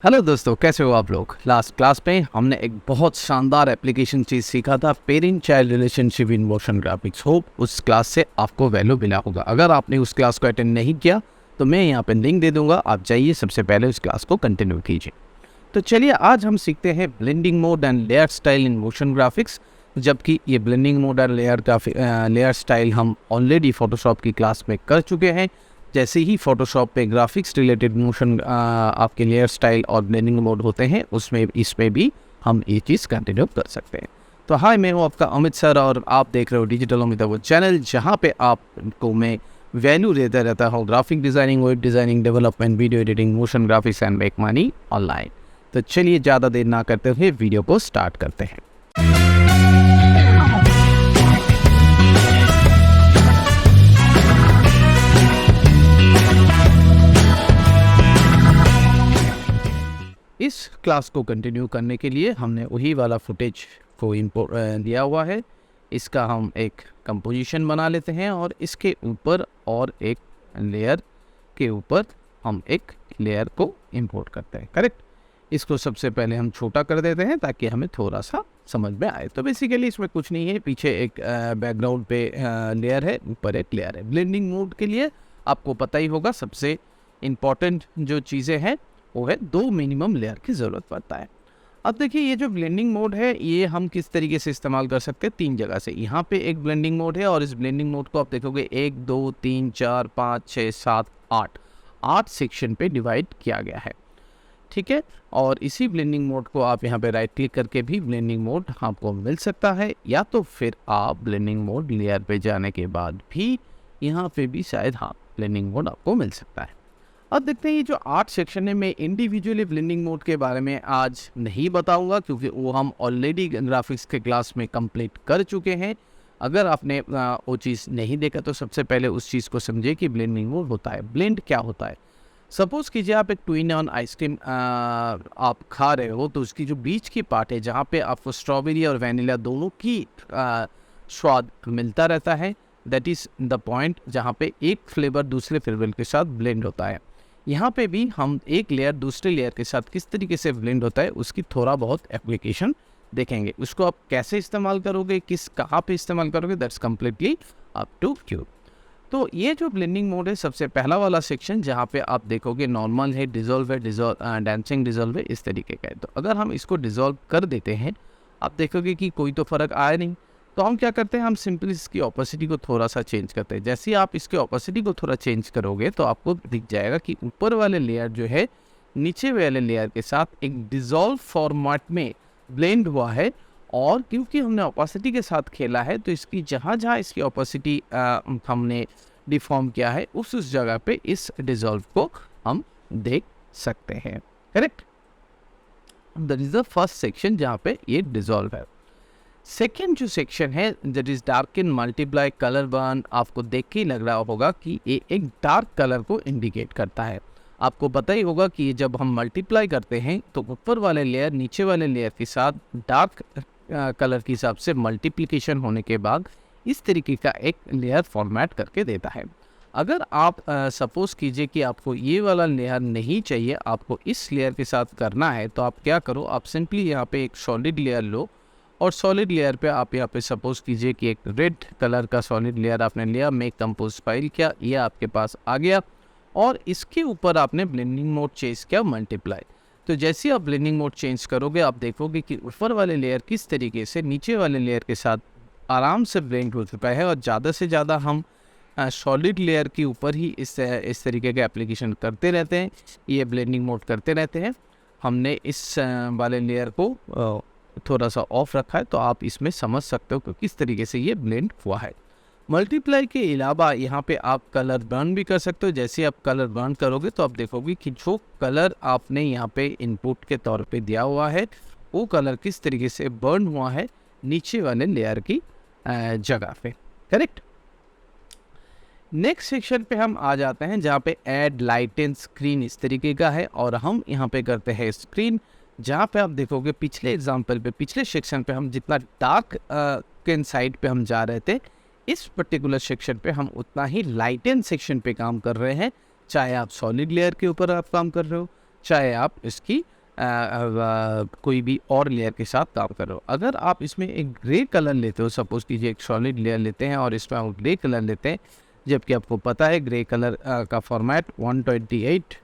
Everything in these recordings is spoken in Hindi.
हेलो दोस्तों, कैसे हो आप लोग। लास्ट क्लास में हमने एक बहुत शानदार एप्लीकेशन चीज़ सीखा था, parent child relationship in motion graphics. Hope उस क्लास से आपको वैल्यू मिला होगा। अगर आपने उस क्लास को अटेंड नहीं किया तो मैं यहाँ पे लिंक दे दूंगा, आप जाइए सबसे पहले उस क्लास को कंटिन्यू कीजिए। तो चलिए आज हम सीखते हैं blending mode and layer style in motion graphics. जबकि ये ब्लेंडिंग मोड और लेयर स्टाइल हम ऑलरेडी फोटोशॉप की क्लास में कर चुके हैं। जैसे ही फोटोशॉप पे ग्राफिक्स रिलेटेड मोशन आपके लेयर स्टाइल और ब्लेंडिंग मोड होते हैं, उसमें इसमें भी हम ये चीज़ कंटिन्यू कर सकते हैं। तो हाय, मैं हूँ आपका अमित सर और आप देख रहे हो डिजिटल अमित वो चैनल, जहाँ पे आपको मैं वैल्यू देता रहता हूँ graphic designing, web designing, development, video editing, motion graphics and make money online. तो चलिए ज़्यादा देर ना करते हुए वीडियो को स्टार्ट करते हैं। इस क्लास को कंटिन्यू करने के लिए हमने वही वाला फुटेज को इंपोर्ट दिया हुआ है। इसका हम एक कंपोजिशन बना लेते हैं और इसके ऊपर और एक लेयर के ऊपर हम एक लेयर को इंपोर्ट करते हैं। करेक्ट। इसको सबसे पहले हम छोटा कर देते हैं ताकि हमें थोड़ा सा समझ में आए। तो बेसिकली इसमें कुछ नहीं है, पीछे एक बैकग्राउंड पे लेयर है, ऊपर एक लेयर है। ब्लेंडिंग मोड के लिए आपको पता ही होगा सबसे इम्पॉर्टेंट जो चीज़ें हैं वो है 2 मिनिमम लेयर की ज़रूरत पड़ता है। अब देखिए ये जो ब्लेंडिंग मोड है ये हम किस तरीके से इस्तेमाल कर सकते हैं, 3 जगह से। यहाँ पे एक ब्लेंडिंग मोड है और इस ब्लेंडिंग मोड को आप देखोगे 1 2 3 4 5 6 7 8 सेक्शन पे डिवाइड किया गया है। ठीक है। और इसी ब्लेंडिंग मोड को आप यहाँ पे राइट क्लिक करके भी ब्लेंडिंग मोड आपको मिल सकता है, या तो फिर आप ब्लेंडिंग मोड लेयर पे जाने के बाद भी यहाँ पे भी शायद ब्लेंडिंग मोड आपको मिल सकता है। अब देखते हैं ये जो 8 सेक्शन है, मैं इंडिविजुअली ब्लेंडिंग मोड के बारे में आज नहीं बताऊंगा क्योंकि वो हम ऑलरेडी ग्राफिक्स के क्लास में कंप्लीट कर चुके हैं। अगर आपने वो चीज़ नहीं देखा तो सबसे पहले उस चीज़ को समझिए कि ब्लेंडिंग मोड होता है, ब्लेंड क्या होता है। सपोज़ कीजिए आप एक ट्विन ऑन आइसक्रीम आप खा रहे हो, तो उसकी जो बीच की पार्ट है जहाँ पे आपको स्ट्रॉबेरी और वैनिला दोनों की स्वाद मिलता रहता है, दैट इज़ द पॉइंट जहाँ पे एक फ्लेवर दूसरे फ्लेवर के साथ ब्लेंड होता है। यहाँ पे भी हम एक लेयर दूसरे लेयर के साथ किस तरीके से ब्लेंड होता है उसकी थोड़ा बहुत एप्लीकेशन देखेंगे। उसको आप कैसे इस्तेमाल करोगे, कहाँ पे इस्तेमाल करोगे, that's completely up to you. तो ये जो ब्लेंडिंग मोड है, सबसे पहला वाला सेक्शन जहाँ पे आप देखोगे नॉर्मल है, डिज़ोल्व है, डांसिंग डिज़ोल्व है, इस तरीके का है। तो अगर हम इसको डिज़ोल्व कर देते हैं, आप देखोगे कि कोई तो फ़र्क आया नहीं। तो हम क्या करते हैं, हम सिंपली इसकी ऑपोसिटी को थोड़ा सा चेंज करते हैं। जैसे ही आप इसके ऑपोसिटी को थोड़ा चेंज करोगे तो आपको दिख जाएगा कि ऊपर वाले लेयर जो है नीचे वाले लेयर के साथ एक डिज़ोल्व फॉर्मेट में ब्लेंड हुआ है। और क्योंकि हमने ऑपोसिटी के साथ खेला है तो इसकी जहाँ जहाँ इसकी ऑपोसिटी हमने डिफॉर्म किया है उस जगह पे इस डिज़ोल्व को हम देख सकते हैं। Correct. That is the first section जहाँ पे ये डिज़ोल्व है। सेकेंड जो सेक्शन है that is dark in multiply colour burn, आपको देख के ही लग रहा होगा कि ये एक डार्क कलर को इंडिकेट करता है। आपको पता ही होगा कि जब हम मल्टीप्लाई करते हैं तो ऊपर वाले लेयर नीचे वाले लेयर के साथ डार्क कलर के हिसाब से मल्टीप्लिकेशन होने के बाद इस तरीके का एक लेयर फॉर्मेट करके देता है। अगर आप सपोज़ कीजिए कि आपको ये वाला लेयर नहीं चाहिए, आपको इस लेयर के साथ करना है, तो आप क्या करो, आप सिंपली यहाँ पे एक सॉलिड लेयर लो और सॉलिड लेयर पे आप यहाँ पे सपोज़ कीजिए कि एक रेड कलर का सॉलिड लेयर आपने लिया, मेक कंपोज फाइल किया, ये आपके पास आ गया और इसके ऊपर आपने ब्लेंडिंग मोड चेंज किया मल्टीप्लाई। तो जैसे आप ब्लेंडिंग मोड चेंज करोगे आप देखोगे कि ऊपर वाले लेयर किस तरीके से नीचे वाले लेयर के साथ आराम से ब्लेंड हो चुका है। और ज़्यादा से ज़्यादा हम सॉलिड लेयर के ऊपर ही इस तरीके के एप्लीकेशन करते रहते हैं, ये ब्लेंडिंग मोड करते रहते हैं। हमने इस वाले लेयर को थोड़ा सा ऑफ रखा है तो आप इसमें समझ सकते हो कि किस तरीके से ये ब्लेंड हुआ है। मल्टीप्लाई के अलावा यहाँ पे आप कलर बर्न भी कर सकते हो। जैसे आप कलर बर्न करोगे तो आप देखोगे कि जो कलर आपने यहाँ पे इनपुट के तौर पे दिया हुआ है वो कलर किस तरीके से बर्न हुआ है नीचे वाले लेयर की जगह पे। करेक्ट। नेक्स्ट सेक्शन पे हम आ जाते हैं जहाँ पे ऐड लाइट एंड स्क्रीन इस तरीके का है और हम यहाँ पे करते हैं स्क्रीन, जहाँ पे आप देखोगे पिछले एग्जाम्पल पे, पिछले सेक्शन पे हम जितना डार्क के साइड पे हम जा रहे थे, इस पर्टिकुलर सेक्शन पे हम उतना ही लाइट एंड सेक्शन पे काम कर रहे हैं। चाहे आप सॉलिड लेयर के ऊपर आप काम कर रहे हो, चाहे आप इसकी कोई भी और लेयर के साथ काम कर रहे हो। अगर आप इसमें एक ग्रे कलर लेते हो, सपोज कीजिए एक सॉलिड लेयर लेते हैं और इसमें आप ग्रे कलर लेते हैं, जबकि आपको पता है ग्रे कलर का फॉर्मेट 128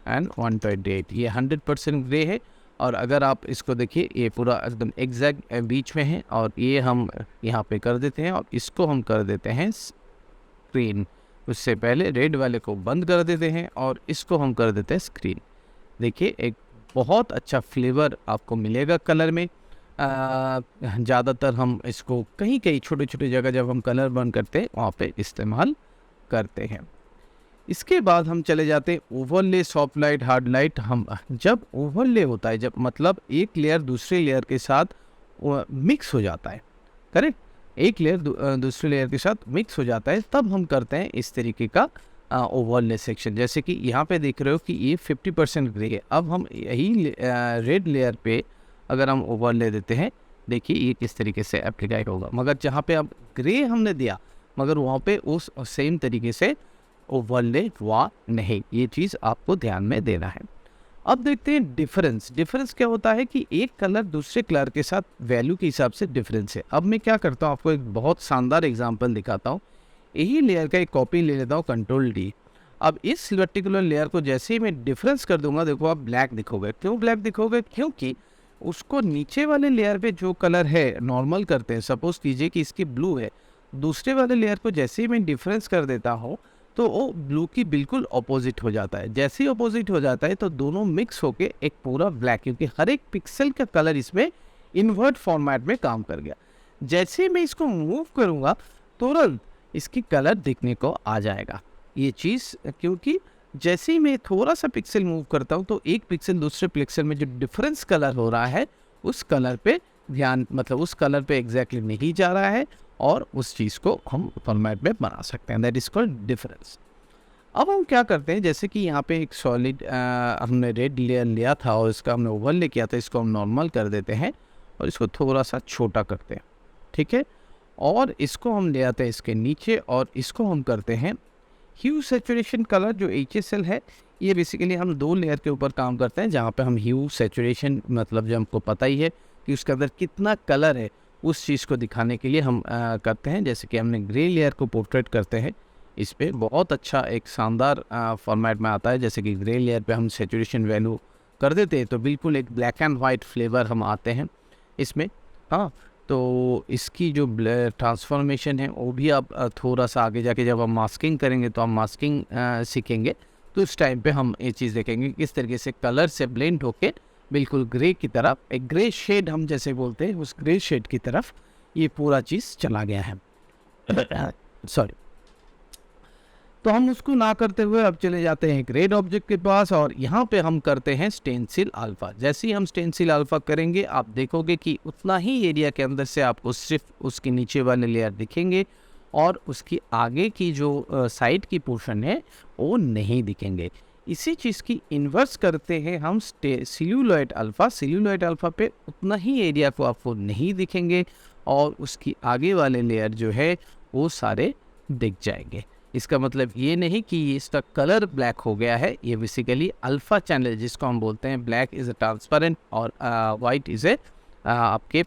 एंड 128, ये 100% ग्रे है। और अगर आप इसको देखिए, ये पूरा एकदम एग्जैक्ट बीच में है, और ये हम यहाँ पे कर देते हैं और इसको हम कर देते हैं स्क्रीन। उससे पहले रेड वाले को बंद कर देते हैं और इसको हम कर देते हैं स्क्रीन। देखिए एक बहुत अच्छा फ्लेवर आपको मिलेगा कलर में। ज़्यादातर हम इसको कहीं कहीं छोटे छोटे जगह जब हम कलर बर्न करते हैं वहाँ पे इस्तेमाल करते हैं। इसके बाद हम चले जाते हैं overlay, soft light, hard light. हम जब ओवरले होता है, जब मतलब एक लेयर दूसरे लेयर के साथ मिक्स हो जाता है, करेक्ट, एक लेयर दूसरे लेयर के साथ मिक्स हो जाता है, तब हम करते हैं इस तरीके का ओवरले सेक्शन। जैसे कि यहाँ पे देख रहे हो कि ये 50% ग्रे है। अब हम यही रेड लेयर पे अगर हम ओवरले देते हैं, देखिए ये किस तरीके से एप्लीकाई होगा। मगर जहाँ पे अब ग्रे हमने दिया, मगर वहाँ पे उस सेम तरीके से ओवरले हुआ नहीं। ये चीज़ आपको ध्यान में देना है। अब देखते हैं डिफरेंस। डिफरेंस क्या होता है कि एक कलर दूसरे कलर के साथ वैल्यू के हिसाब से डिफरेंस है। अब मैं क्या करता हूँ, आपको एक बहुत शानदार एग्जांपल दिखाता हूँ। यही लेयर का एक कॉपी ले लेता हूँ, Ctrl+D। अब इस पर्टिकुलर लेयर को जैसे ही मैं डिफरेंस कर दूंगा, देखो आप ब्लैक दिखोगे। क्यों ब्लैक दिखोगे? क्योंकि उसको नीचे वाले लेयर पे जो कलर है नॉर्मल करते हैं, सपोज कीजिए कि इसकी ब्लू है, दूसरे वाले लेयर को जैसे ही मैं डिफरेंस कर देता हूँ तो वो ब्लू की बिल्कुल अपोजिट हो जाता है। जैसे ही अपोजिट हो जाता है तो दोनों मिक्स होके एक पूरा ब्लैक, क्योंकि हर एक पिक्सल का कलर इसमें इन्वर्ट फॉर्मेट में काम कर गया। जैसे ही मैं इसको मूव करूँगा तुरंत इसकी कलर दिखने को आ जाएगा। ये चीज़ क्योंकि जैसे ही मैं थोड़ा सा पिक्सल मूव करता हूँ तो एक पिक्सल दूसरे पिक्सल में जो डिफरेंस कलर हो रहा है उस कलर पे ध्यान, मतलब उस कलर पे एग्जैक्टली नहीं जा रहा है, और उस चीज़ को हम फॉर्मेट में बना सकते हैं। That is called difference. अब हम क्या करते हैं, जैसे कि यहाँ पे एक सॉलिड हमने रेड लेयर लिया था और इसका हमने ओवरले किया था, इसको हम नॉर्मल कर देते हैं और इसको थोड़ा सा छोटा करते हैं, ठीक है। और इसको हम ले आते हैं इसके नीचे और इसको हम करते हैं ह्यू सैचुरेशन कलर। जो HSL है, ये बेसिकली हम दो लेयर के ऊपर काम करते हैं, जहाँ पे हम ह्यू सैचुरेशन, मतलब जो हमको पता ही है कि उसके अंदर कितना कलर है, उस चीज़ को दिखाने के लिए हम करते हैं। जैसे कि हमने ग्रे लेयर को पोर्ट्रेट करते हैं, इस पर बहुत अच्छा एक शानदार फॉर्मेट में आता है। जैसे कि ग्रे लेयर पे हम सैचुरेशन वैल्यू कर देते हैं तो बिल्कुल एक ब्लैक एंड वाइट फ्लेवर हम आते हैं इसमें। हाँ, तो इसकी जो ट्रांसफॉर्मेशन है वो भी आप थोड़ा सा आगे जाके जब हम मास्किंग करेंगे तो हम मास्किंग सीखेंगे, तो उस टाइम पे हम ये चीज़ देखेंगे किस तरीके से कलर से ब्लेंड होके बिल्कुल ग्रे की तरफ, एक ग्रे शेड हम जैसे बोलते हैं, उस ग्रे शेड की तरफ ये पूरा चीज़ चला गया है। सॉरी। तो हम उसको ना करते हुए अब चले जाते हैं एक रेड ऑब्जेक्ट के पास और यहाँ पे हम करते हैं स्टेंसिल अल्फ़ा। जैसे ही हम स्टेंसिल अल्फ़ा करेंगे आप देखोगे कि उतना ही एरिया के अंदर से आपको सिर्फ उसके नीचे वाले लेयर दिखेंगे और उसकी आगे की जो साइड की पोर्शन है वो नहीं दिखेंगे। इसी चीज़ की इन्वर्स करते हैं हम सेल्यूलॉइड अल्फ़ा। सेल्यूलॉइड अल्फ़ा पे उतना ही एरिया को आपको नहीं दिखेंगे और उसकी आगे वाले लेयर जो है वो सारे दिख जाएंगे। इसका मतलब ये नहीं कि इसका कलर ब्लैक हो गया है, ये बेसिकली अल्फ़ा चैनल जिसको हम बोलते हैं, ब्लैक इज़ अ ट्रांसपेरेंट और वाइट इज़ ए आपके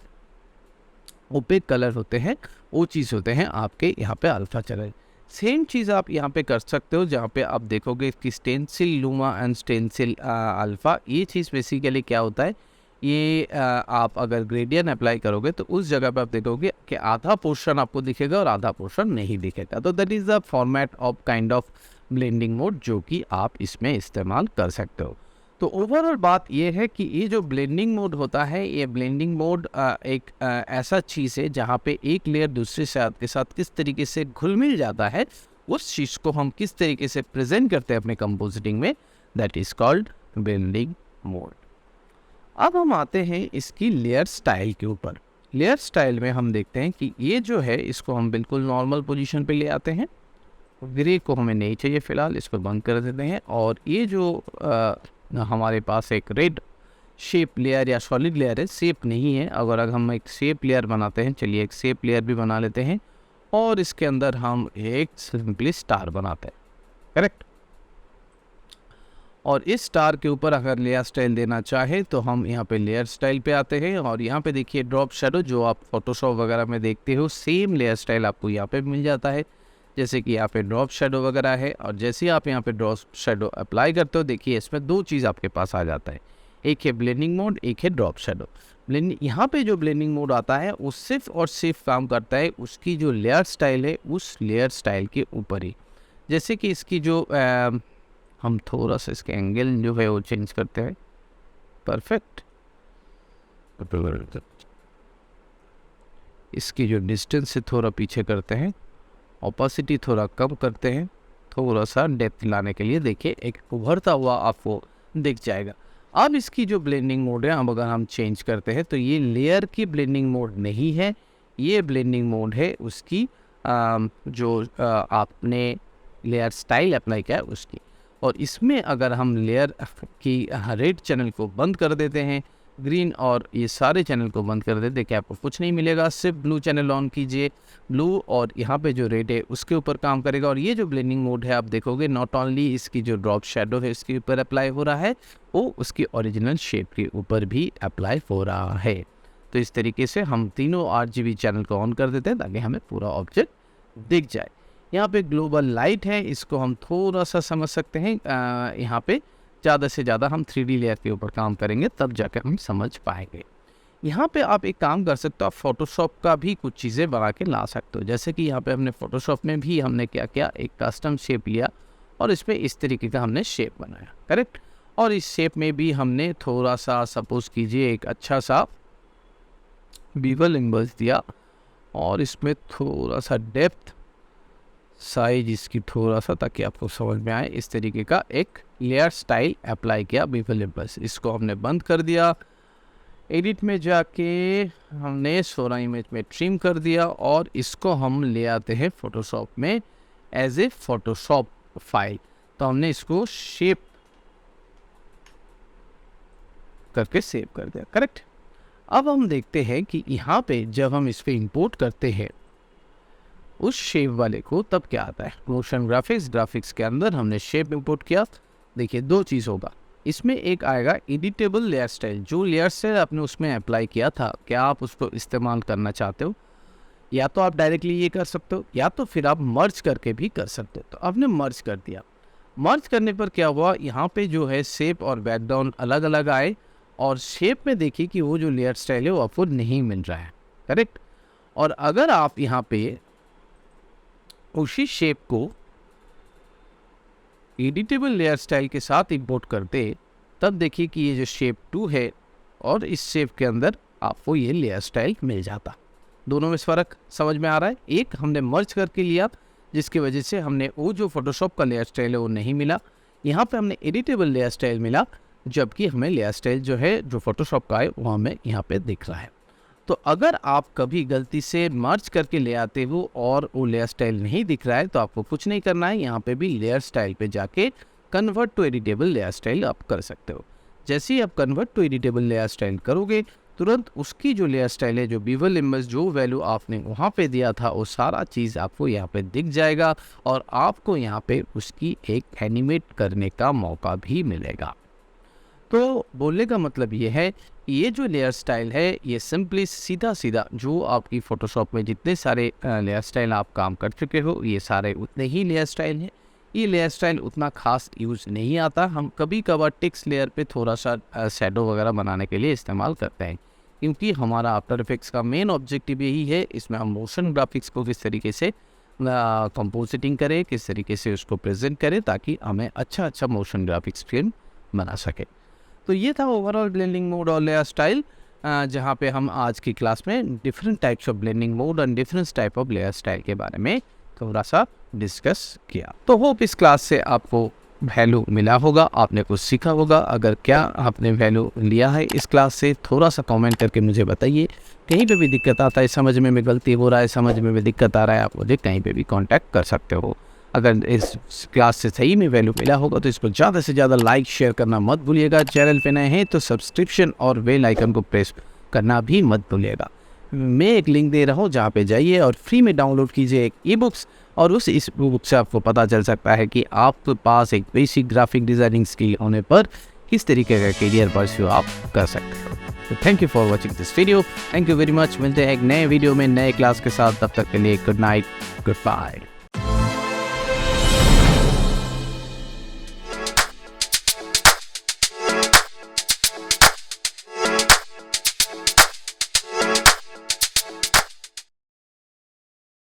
ओपेक कलर होते हैं, वो चीज़ होते हैं आपके यहाँ पे अल्फ़ा चैनल। सेम चीज़ आप यहाँ पे कर सकते हो, जहाँ पे आप देखोगे कि stencil luma and stencil alpha. ये चीज़ बेसिकली क्या होता है, ये आप अगर ग्रेडियंट अप्लाई करोगे तो उस जगह पे आप देखोगे कि आधा पोर्शन आपको दिखेगा और आधा पोर्शन नहीं दिखेगा। तो that is the format of kind of blending mode जो कि आप इसमें इस्तेमाल कर सकते हो। तो ओवरऑल बात ये है कि ये जो ब्लेंडिंग मोड होता है, ये ब्लेंडिंग मोड एक ऐसा चीज़ है जहाँ पे एक लेयर दूसरे के साथ किस तरीके से घुल मिल जाता है, उस चीज़ को हम किस तरीके से प्रेजेंट करते हैं अपने कंपोजिटिंग में, that is called blending mode. अब हम आते हैं इसकी लेयर स्टाइल के ऊपर। लेयर स्टाइल में हम देखते हैं कि ये जो है इसको हम बिल्कुल नॉर्मल पोजीशन पे ले आते हैं, ग्रे को हमें नहीं चाहिए फ़िलहाल, इसको बंद कर देते हैं। और ये जो हमारे पास एक रेड शेप लेयर या सॉलिड लेयर है, शेप नहीं है, अगर हम एक शेप लेयर बनाते हैं, चलिए एक शेप लेयर भी बना लेते हैं और इसके अंदर हम एक सिंपली स्टार बनाते हैं, करेक्ट। और इस स्टार के ऊपर अगर लेयर स्टाइल देना चाहे तो हम यहाँ पे लेयर स्टाइल पे आते हैं और यहाँ पे देखिए ड्रॉप शेडो, जो आप फोटोशॉप वगैरह में देखते हो सेम लेयर स्टाइल आपको यहाँ पे मिल जाता है। जैसे कि यहाँ पे ड्रॉप शेडो वगैरह है, और जैसे ही आप यहाँ पे ड्रॉप शेडो अप्लाई करते हो, देखिए इसमें दो चीज़ आपके पास आ जाता है, एक है ब्लेंडिंग मोड, एक है ड्रॉप शेडो। यहाँ पे जो ब्लेंडिंग मोड आता है वो सिर्फ और सिर्फ काम करता है उसकी जो लेयर स्टाइल है उस लेयर स्टाइल के ऊपर ही। जैसे कि इसकी जो हम थोड़ा सा इसके एंगल जो है वो चेंज करते हैं, परफेक्ट। इसकी जो डिस्टेंस है थोड़ा पीछे करते हैं, ऑपोसिटी थोड़ा कम करते हैं, थोड़ा सा डेप्थ लाने के लिए देखिए एक उभरता हुआ आपको दिख जाएगा। अब इसकी जो ब्लेंडिंग मोड है, अब अगर हम चेंज करते हैं तो ये लेयर की ब्लेंडिंग मोड नहीं है, ये ब्लेंडिंग मोड है उसकी जो आपने लेयर स्टाइल अप्लाई किया है उसकी। और इसमें अगर हम लेयर की रेड चैनल को बंद कर देते हैं, ग्रीन और ये सारे चैनल को बंद कर देते, देखिए आपको कुछ नहीं मिलेगा, सिर्फ ब्लू चैनल ऑन कीजिए, ब्लू और यहाँ पे जो रेड है उसके ऊपर काम करेगा। और ये जो ब्लेंडिंग मोड है आप देखोगे नॉट ओनली इसकी जो ड्रॉप शेडो है इसके ऊपर अप्लाई हो रहा है, वो उसकी ओरिजिनल शेप के ऊपर भी अप्लाई हो रहा है। तो इस तरीके से हम तीनों RGB चैनल को ऑन कर देते हैं ताकि हमें पूरा ऑब्जेक्ट दिख जाए। यहाँ पे ग्लोबल लाइट है, इसको हम थोड़ा सा समझ सकते हैं, यहाँ पे ज़्यादा से ज़्यादा हम 3D लेयर के ऊपर काम करेंगे तब जाकर हम समझ पाएंगे। यहाँ पे आप एक काम कर सकते हो, आप फोटोशॉप का भी कुछ चीज़ें बना के ला सकते हो। जैसे कि यहाँ पे हमने फोटोशॉप में भी हमने क्या किया, एक कस्टम शेप लिया और इस पर इस तरीके का हमने शेप बनाया, करेक्ट। और इस शेप में भी हमने थोड़ा सा सपोज कीजिए एक अच्छा सा बीवल इम्बल्स दिया और इसमें थोड़ा सा डेप्थ साइज इसकी थोड़ा सा, ताकि आपको समझ में आए, इस तरीके का एक लेयर स्टाइल अप्लाई किया बीवल इम्बल्स। इसको हमने बंद कर दिया, एडिट में जाके हमने 16 इमेज में ट्रिम कर दिया और इसको हम ले आते हैं फोटोशॉप में एज ए फोटोशॉप फाइल। तो हमने इसको शेप करके सेव कर दिया, करेक्ट। अब हम देखते हैं कि यहाँ पे जब हम इस पर इंपोर्ट करते हैं उस शेप वाले को, तब क्या आता है। मोशन ग्राफिक्स के अंदर हमने शेप इंपोर्ट किया, देखिए दो चीज़ होगा, इसमें एक आएगा एडिटेबल लेयर स्टाइल। जो लेयर स्टाइल आपने उसमें अप्लाई किया था, क्या आप उसको इस्तेमाल करना चाहते हो, या तो आप डायरेक्टली ये कर सकते हो या तो फिर आप मर्ज करके भी कर सकते हो। तो आपने मर्ज कर दिया, मर्ज करने पर क्या हुआ, यहाँ पे जो है शेप और बैकग्राउंड अलग अलग आए और शेप में देखिए कि वो जो लेयर स्टाइल है वो आपको नहीं मिल रहा है, करेक्ट। और अगर आप यहाँ पे उसी शेप को एडिटेबल लेयर स्टाइल के साथ इंपोर्ट करते, तब देखिए कि ये जो शेप 2 है और इस शेप के अंदर आपको ये लेयर स्टाइल मिल जाता। दोनों में फ़र्क समझ में आ रहा है। एक हमने मर्ज करके लिया जिसकी वजह से हमने वो जो फोटोशॉप का लेयर स्टाइल है वो नहीं मिला, यहाँ पे हमने एडिटेबल लेयर स्टाइल मिला, जबकि हमें लेयर स्टाइल जो है जो फोटोशॉप का है वो हमें यहाँ पे दिख रहा है। तो अगर आप कभी गलती से मर्ज करके ले आते हो और वो लेयर स्टाइल नहीं दिख रहा है तो आपको कुछ नहीं करना है, यहाँ पे भी लेयर स्टाइल पे जाके convert to editable layer style आप कर सकते हो। जैसे ही आप convert to editable layer style करोगे, तुरंत उसकी जो लेयर स्टाइल है, जो बीवल इमेज जो वैल्यू आपने वहाँ पे दिया था, वो सारा चीज़ आपको यहाँ पे दिख जाएगा और आपको यहाँ पे उसकी एक एनिमेट करने का मौका भी मिलेगा। तो बोलने का मतलब ये है, ये जो लेयर स्टाइल है ये सिंपली सीधा सीधा जो आपकी फ़ोटोशॉप में जितने सारे लेयर स्टाइल आप काम कर चुके हो, ये सारे उतने ही लेयर स्टाइल हैं। ये लेयर स्टाइल उतना खास यूज़ नहीं आता, हम कभी कभार टेक्स्ट लेयर पे थोड़ा सा शैडो वगैरह बनाने के लिए इस्तेमाल करते हैं, क्योंकि हमारा आफ्टर इफेक्ट्स का मेन ऑब्जेक्टिव यही है, इसमें हम मोशन ग्राफिक्स को किस तरीके से कंपोजिटिंग करें, किस तरीके से उसको प्रेजेंट करें ताकि हमें अच्छा मोशन ग्राफिक्स फिल्म बना सके। तो ये था ओवरऑल ब्लेंडिंग मोड और लेयर स्टाइल, जहाँ पे हम आज की क्लास में different types of blending mode and different type of layer style के बारे में थोड़ा सा डिस्कस किया। तो होप इस क्लास से आपको वैल्यू मिला होगा, आपने कुछ सीखा होगा। अगर क्या आपने वैल्यू लिया है इस क्लास से, थोड़ा सा कमेंट करके मुझे बताइए। कहीं पे भी दिक्कत आता है, समझ में गलती हो रहा है, समझ में भी दिक्कत आ रहा है, आप मुझे कहीं पे भी कांटेक्ट कर सकते हो। अगर इस क्लास से सही में वैल्यू मिला होगा तो इसको ज़्यादा से ज़्यादा लाइक शेयर करना मत भूलिएगा। चैनल पे नए हैं तो सब्सक्रिप्शन और बेल आइकन को प्रेस करना भी मत भूलिएगा। मैं एक लिंक दे रहा हूँ जहाँ पे जाइए और फ्री में डाउनलोड कीजिए एक ई बुक्स और उस इस बुक से आपको पता चल सकता है कि आपके पास एक बेसिक ग्राफिक डिज़ाइनिंग स्किल होने पर किस तरीके का करियर परस्यू आप कर सकते हो। तो thank you for watching this video. Thank you very much. मिलते हैं एक नए वीडियो में नए क्लास के साथ। तब तक के लिए गुड नाइट, गुड बाय।